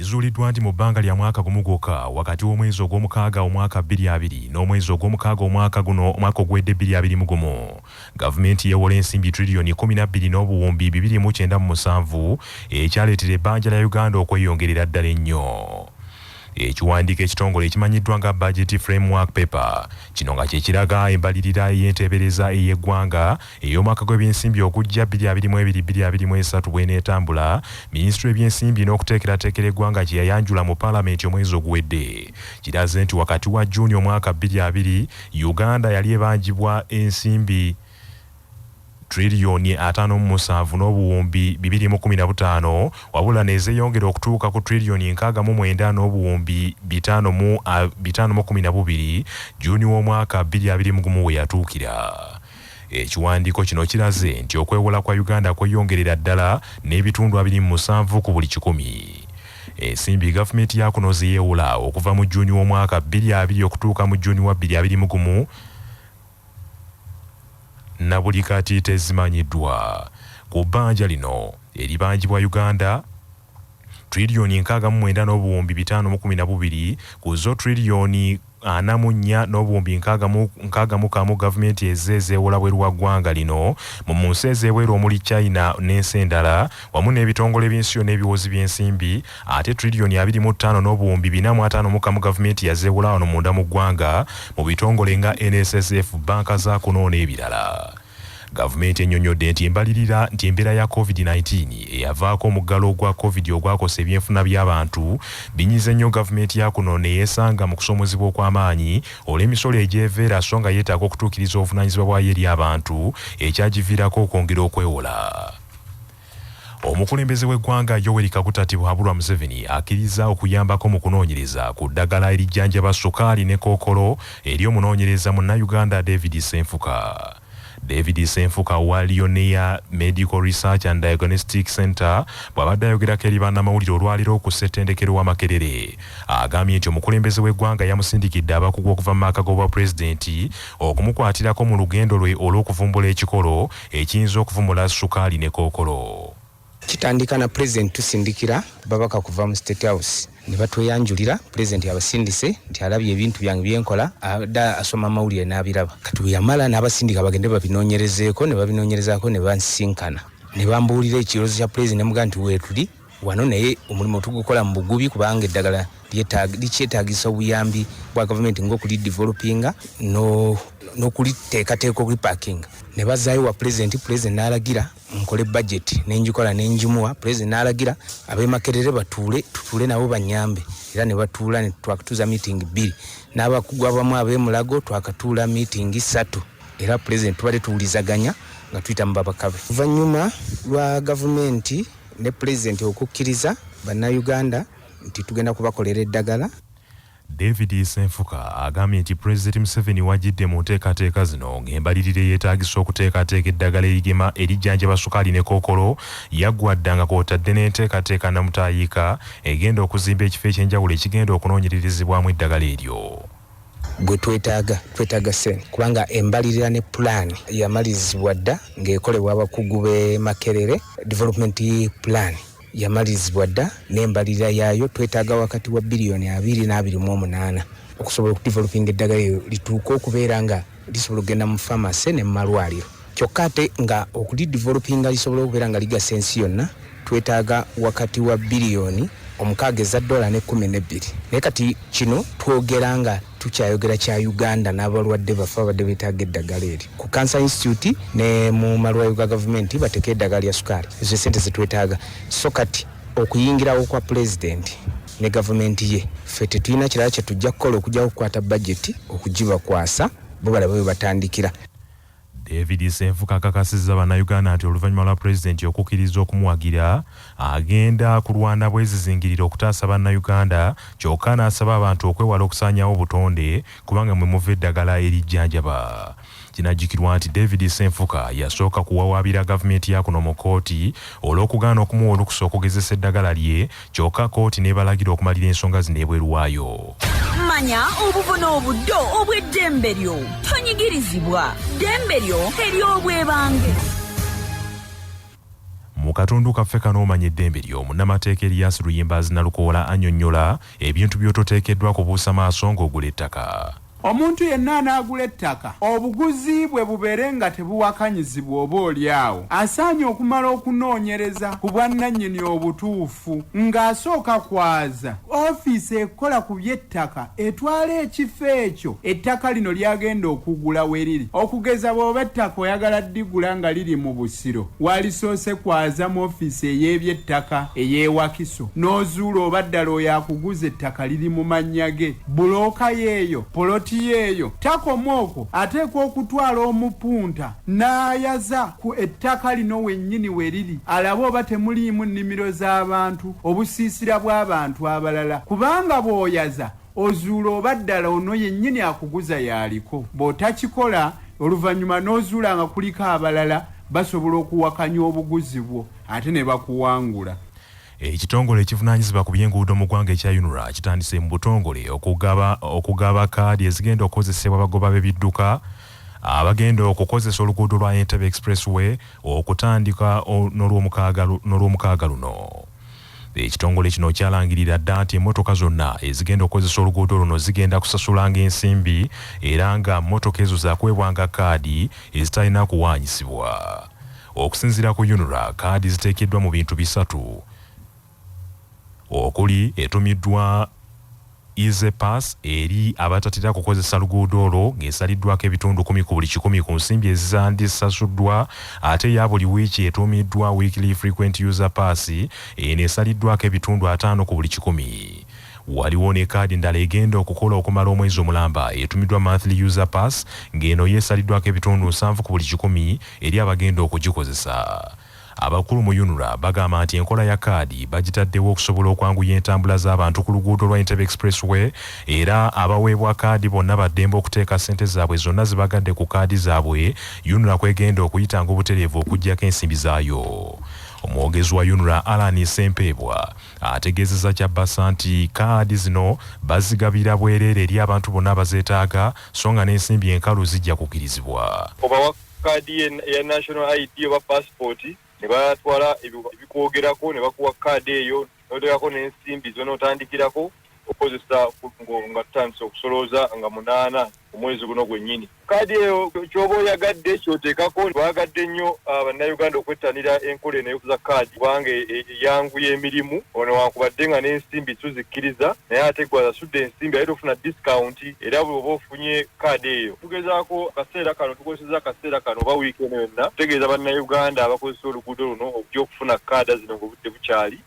kizuuliddwa nti mu bbanga lya mwaka gumu gwokka wakati w'omwezi ogw'omukaaga omwaka 2020 n'omwezi ogw'omukaaga omwaka ogwedde 2021 gavumenti yeewola ensimbi triliyoni 12 n'obuwumbi 297 ekyaleetera ebbanja lya Uganda okweyongerera ddala ennyo. Ekiwandiiko ekitongole ekimanyiddwa nga Budget Framework Paper kino nga kyekiraga embalirira ey'enteebereza ey'eggwanga ey'omwaka gw'ebyensimbi okujja 2022-2023 bw'eneetambula. Minisitule y'ebyensimbi n'okuteekerateekera eggwanga kye yayanjula mu Paalamenti omwezi oguwedde kiraze nti wakati wa Juuni omwaka 2020 Uganda yali ebanjibwa ensimbi triliyoni 57 n'obuwumbi 215 wabula nezeeyongera okutuuka ku triliyoni 69 n'obuwumbi 512 Juuni w'omwaka 2021 we yatuukira. Ekiwandiiko kino kiraze nti okwewola kwa Uganda kweyongerera ddala n'ebitundu 27 ku buli 100. Ensimbi gavumenti yakuno zeyeewola okuva mu Juuni w'omwaka 2020 okutuuka mu Juuni wa 2021 na buli kati tezimanyiddwa. Ku bbanja lino eribanjibwa Uganda triliyoni 69 n'obuwumbi 512 ku zo triliyoni 44 n'obuwumbi 61 gavumenti ezeewola bweru wa ggwanga lino mu nsi ez'ebweru omuli China n'ensi endala wamu n'ebitongole by'ensi n'ebiwozi by'ensimbi ate triliyoni 25 n'obuwumbi 451 gavumenti yazeewola wano munda mu ggwanga mu bitongole nga NSSF, banka za kuno n'ebirala. Gavumenti ennyonnyodde nti embeera ya COVID-19 eyavaako omuggalo ogwa COVID ogwakosa ebyenfuna by'abantu binyize nnyo gavumenti ya kuno neyeesanga mu kusoomozebwa okw'amaanyi olw'emisolo egyeveera so nga yeetaaga okutuukiriza obuvunaanyizibwa bwayo eri abantu ekyagiviirako okwongera okwewola. Omukulembeze w'eggwanga Yoweri Kaguta Habulwa Museveni akkiriza okuyambako mu kunoonyereza ku ddagala erijjanjaba ssukaali ne kookolo eri omunoonyereza Munnayuganda David Senfuka. David Senfuka wa Lioneer Medical Research and Diagnostic Center bw'abadde ayogerako eri bannamawulire olwaliro ku ssettendekero wa Makerere agambye nti omukulembeze w'eggwanga yamusindikidde abakugu okuva mu maka g'obwa pulezidenti okumukwatirako mu lugendo lwe olw'okuvumbula ekikolo ekiyinza okuvumula ssukaali ne kookolo. Kitandika na president tusindikira babaka kuva mu State House ne batweyanjulira president yabasindise nti alabye ebintu byange byenkola ada asoma amawulire n'abiraba kati yamala n'abasindika bagende babinoonyerezeeko ne babinoonyerezaako ne bansinkana ne bambuulira ekirozo kya president ne muga nti weetuli wano naye omulimu tugukola mu bugubi kubanga eddagala likyetaagisa obuyambi bwa gavumenti ng'okuli developinga n'okuliteekateeka okuli parking ne bazaayo wa president n'alagira nkole budget n'enjikola n'enjimuwa president n'alagira ab'e Makerere tutuule nabo banyambe era ne batuula ne twakatuuza meeting 2 n'abakugu abamu ab'e Mulago twakatuula meeting 3 era president tubadde tuwulizaganya nga tuyita mu babakabe. Oluvannyuma lwa gavumenti ne president okukkiriza bannayuganda nti tugenda kubakolera eddagala. David Senfuka agambye nti President Museveni wajjidde mu nteekateeka zino ng'embalirire yeetaagisa okuteekateeka eddagala erigema erijjanjaba ssukaali ne kookolo yaggwadde nga kw'otadde n'enteekateeka namutayiika egenda okuzimba ekifo ekyenjawulo ekigenda okunoonyererezebwamu eddagala eryo. Gwe twetaaga ssente kubanga embalirira ne plan yamalizibwa dda ng'ekolebwa abakugu b'e Makerere development plan yamalizibwa dda n'embalirira yaayo twetaaga wakati wa biliyoni 2.28 okusobola okudevelopinga eddagala eryo lituuka okubeera nga lisobola okugenda mu pharmacy ne mu malwaliro kyokka ate nga okulidevelopinga lisobola okubeera nga ligasa ensi yonna twetaaga wakati wa biliyoni 6.12 naye kati kino twogera nga tukyayogera kya Uganda n'abalwadde bafe abadde beetaaga eddagala eri ku Cancer Institute ne mu malwaliro ga gavumenti bateeka eddagala lya ssukaali ezo ssente zetwetaaga so kati okuyingirawo kwa pulezidenti ne gavumenti ye ffe tetulina kirala kye tujja kukola okujja okukwata budget okugibakwasa bo balaba bwe batandikira. David Senfuka akakasizza bannayuganda nti oluvannyuma lwa pulezidenti okukkiriza okumuwagira agenda kulwana bwezizingirira okutaasa bannayuganda kyokka n'asaba abantu okwewala okusaanyawo obutonde kubanga mwe muva eddagala erijjanjaba. Kinajjukirwa nti David Senfuka yasooka kuwawaabira gavumenti ya kuno mu kkooti olw'okugaana okumuwa olukusa okugezesa eddagala lye kyokka kkooti n'ebalagira okumalira ensonga zino ebweru waayo. Manya obuvuna obuddo obw'eddembe lyo tonyigirizibwa ddembe lyo ery'obwebange. mu katundu kaffe kano omanya eddembe lyo munnamateeka Erias Luyimbazi Nalukoola annyonnyola ebintu by'ototeekeddwa kubuusa maaso ng'ogula ettaka. Omuntu yenna anaagula ettaka obuguzi bwe bubeere nga tebuwakanyizibwa oba oliawo asaanye okumala okunoonyereza ku bwannannyini obutuufu ng'asooka kwaza ofiisi ekola ku by'ettaka etwala ekifo ekyo ettaka lino lyagenda okugula we riri. Okugeza bw'oba ettaka oyagala ddigula nga liri mu Busiro walisoose kwaza mu ofiisi ey'eby'ettaka ey'ewakiso n'ozuula oba ddala oyo akuguza ettaka liri mu mannya ge. Bulooka yeeyo yeeyo takomoko ateekwa okutwala omupunta n'ayaza ku ettaka lino wennyini we riri alabe oba temuliimu nnimiro z'abantu obusiisira bw'abantu abalala kubanga bw'oyaza ozuula oba ddala ono yennyini akuguza yaliko. Bw'otakikola oluvannyuma n'ozuula nga kuliko abalala basobola okuwakanya obuguzi bwo ate ne bakuwangula. Ekitongole ekivunaanyizibwa ku by'enguudo mu ggwanga ekya UNRA kitandise mu butongole okugaba kaadi ezigenda okukozesebwa abagoba b'ebidduka abagenda okukozesa oluguudo lwa Entebbe Expressway okutandika n'olw'omukaaga luno. Ekitongole kino kyalangirira dda nti emmotoka zonna ezigenda okukozesa oluguudo luno zigenda kusasulanga ensimbi era nga mmotoka ezo zaakwebwanga kaadi ezitalina kuwaanyisibwa. Okusinziira ku UNRA, kaadi ziteekeddwa mu bintu bisatu okuli etumiddwa Easy Pass eri abatatera kukozesa luguudo olwo ng'esaliddwako ebitundu 10 ku buli 100 ku nsimbi ezisasuddwa ate ya buli wiiki etumiddwa Weekly Frequent User Pass eno esaliddwako ebitundu 5 ku buli 100. Waliwo ne kaadi endala egenda okukola okumala omwezi omulamba etumiddwa Monthly User Pass ng'eno yeesaliddwako ebitundu 7 ku buli 100 eri abagenda okugikozesa. Abakulu mu UNRA bagamba nti enkola ya kaadi bagitaddewo okusobola okwanguya entambula z'abantu ku luguudo lwa Entebbe Expressway era abaweebwa kaadi bonna baddembe okuteeka ssente zaabwe zonna zibagadde ku kaadi zaabwe UNRA kwegenda okuyitanga obutereevu okuggyako ensimbi zaayo. Omwogezi wa UNRA Alan Sempebwa ategeezezza Kyabasa nti kaadi zino bazigabira bwereere eri abantu bonna abazeetaaga so nga n'ensimbi enkalu zijja kukkirizibwa. Obawa kaadi ya National ID oba passport ne batwala ebikwogerako ne bakuwa kaadi eyo n'oteekako n'ensimbi z'onootandikirako okozesa nga tutandise okusolooza nga 8 omwezi guno gwennyini. Kaadi eyo ky'oba oyagadde ky'oteekako. Bayagadde nnyo bannayuganda okwettanira enkola eno ey'okuza kaadi kubanga eyanguya emirimu ono wankubadde nga n'ensimbi tuzikkiriza naye ate gwazasudde ensimbi ayita ofuna discount era bw'oba ofunye kaadi eyo. Tugezaako tukozeseza akaseera kano oba wiiki eno yonna tutegeeza bannayuganda abakozesa oluguudo luno okujja okufuna kaada zino ng'obudde bukyali.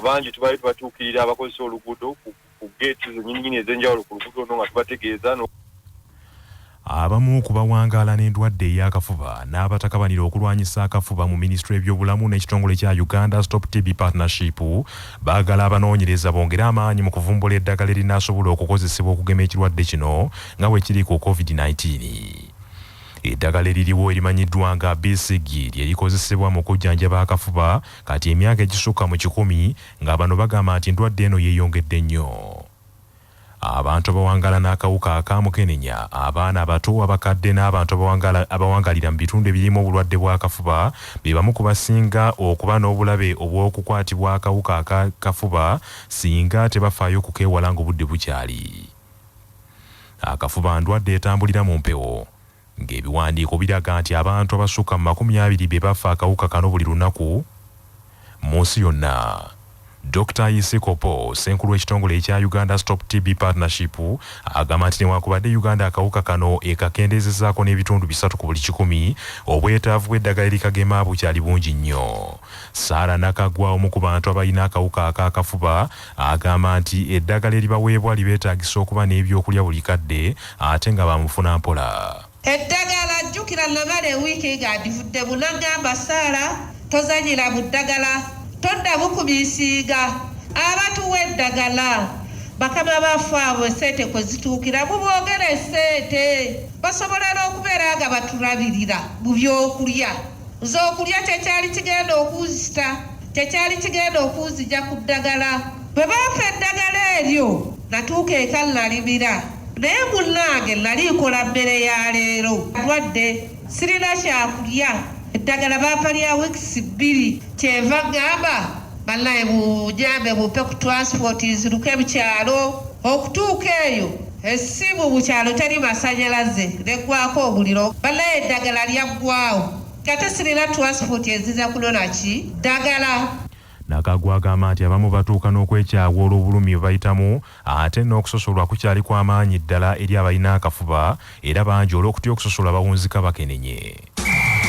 Bangi tubaali tubatuukirira abakozesa oluguudo ku geeti zennyinnyini ez'enjawulo ku luguudo luno nga tubategeeza. Abamu ku bawangaala n'endwadde ey'akafuba n'abatakabanira okulwanyisa akafuba mu minisitule y'ebyobulamu n'ekitongole kya Uganda Stop TB Partnership baagala abanoonyereza bongere amaanyi mu kuvumbula eddagala erinaasobola okukozesebwa okugema ekirwadde kino nga bwe kiri ku COVID-19. Eddagala eririwo erimanyiddwa nga BCG lyerikozesebwa mu kujjanjaba akafuba kati emyaka egisukka mu 10 nga bano bagamba nti endwadde eno yeeyongedde nnyo. Abantu abawangala n'akawuka akamukenenya, abaana abato, abakadde n'abantu abawangalira mu bitundu ebirimu obulwadde bw'akafuba be bamu ku basinga okuba n'obulabe obw'okukwatibwa akawuka akakafuba singa tebafaayo kukeewala ng'obudde bukyali. Akafuba ndwadde etambulira mu mpewo ng'ebiwandiiko biraga nti abantu abasukka mu 20 be bafa akawuka kano buli lunaku mu nsi yonna. Dr. Isikopo, senkulu w'ekitongole ekya Uganda Stop TB Partnership, agamba nti newankubadde Uganda akawuka kano ekakendeezezaako n'ebitundu 3 ku buli 10, obwetaavu bw'eddagala erikagema bukyali bungi nnyo. Saara Nakagwa, omu ku bantu abalina akawuka akakafuba, agamba nti eddagala eribaweebwa libeetaagisa okuba n'ebyokulya buli kadde ate nga bamufuna mpola. Eddagala jjukira Namale wiiki nga ndivudde bunagamba Saara tozanyira mu ddagala todda bukubisiiga abatuwa eddagala bakama bafu abo esente kwe zituukira muboogera esente basobola n'okubeera nga baturabirira mu byokulya. Nze okulya kyekyali kigenda okuuzita kyekyali kigenda okuuzija ku ddagala bwe bampa eddagala eryo natuuka eka nalimira naye munnange nalikola mmere ya leero ndwadde sirina kyakulya eddagala baapalya weeks 2 kyeva gamba banaye bujambe bupe ku transport ziruke mu kyalo okutuuka eyo essimu mu kyalo teri masanyalaze neggwako omuliro banaye eddagala lyaggwawo kate sirina transport eziza kunona ki ddagala. Nakagwa agamba nti abamu batuuka n'okwekyawa olw'obulumi bwe bayitamu ate n'okusosolwa kukyali kw'amaanyi ddala eri abalina akafuba era bangi olw'okutya okusosolwa bawunzika bakenenye.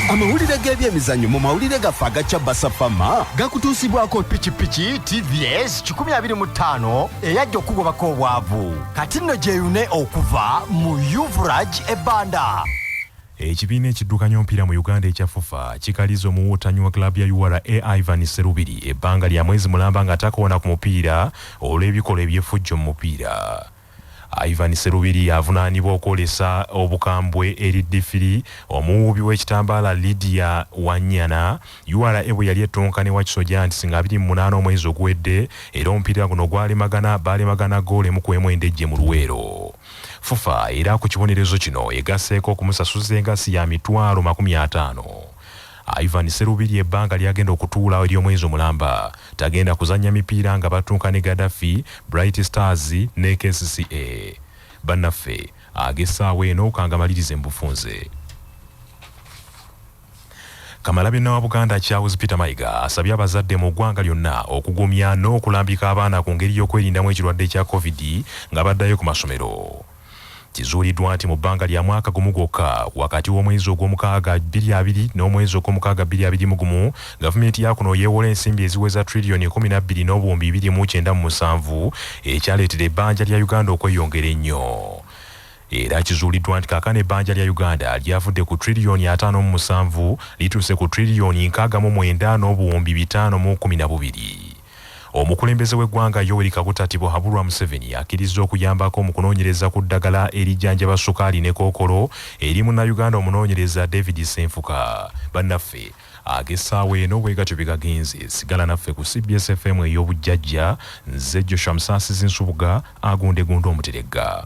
Amawulire g'ebyemizannyo mu mawulire gaffe agaca Basafama gakutuusibwako pikipiki TVS 125 eyajja okugobako obwavu kati nno gyeyune okuva mu Yuvraj ebbanda. Ekibiina ekiddukanya omupiira mu Uganda ekya FUFA kikaliza omuwuutanyi wa klabu ya URA Ivan Serubiri ebbanga lya mwezi mulamba nga takoona ku mupiira olw'ebikolwa eby'effujjo mu mupiira. Ivan Serubiri avunaanibwa okwolesa obukambwe eri Difiri omuwuubi w'ekitambaala Lydia Wanyana URA bwe yali ettonkane wa Kisojanti nga 28 omwezi oguwedde era omupiira guno balemagana goole mu kwemu endejje mu Luweero. FUFA era ku kibonerezo kino egasseeko okumusasuza engasi ya $50,000. Ivan Serubiri ebbanga lyagenda okutuula ery'omwezi omulamba tagenda kuzannya mipiira nga batuuka ne Gaddafi, Bright Stars ne KCCA. Bannaffe ag'essaawa eno kangamalirize mu bufunze. Kamalabyonna wa Buganda Charles Peter Mayiga asabye abazadde mu ggwanga lyonna okugumya n'okulambika abaana ku ngeri y'okwerindamu ekirwadde kya COVID nga baddayo ku masomero. Kizuuliddwa nti mu bbanga lya mwaka gumu gwokka wakati w'omwezi ogw'omukaaga 2020 n'omwezi ogw'omukaaga 2021 gavumenti ya kuno yeewola ensimbi eziweza triliyoni 12.297 ekyaleetera ebbanja lya Uganda okweyongera ennyo. Era kizuuliddwa nti kaakano ebbanja lya Uganda lyavudde ku triliyoni 57 lituuse ku triliyoni 69.512. Omukulembeze w'eggwanga Yoweri Kaguta Tibuhaburwa Museveni akkiriza okuyambako mu kunoonyereza ku ddagala erijjanjaba ssukaali ne kookolo eri munnayuganda omunoonyereza David Senfuka. Bannaffe ag'essaawa eno bwe gatyo bigagenze sigala naffe ku CBS FM ey'obujjajja nze Joshua Musaasizi Nsubuga agundegunda omuteregga.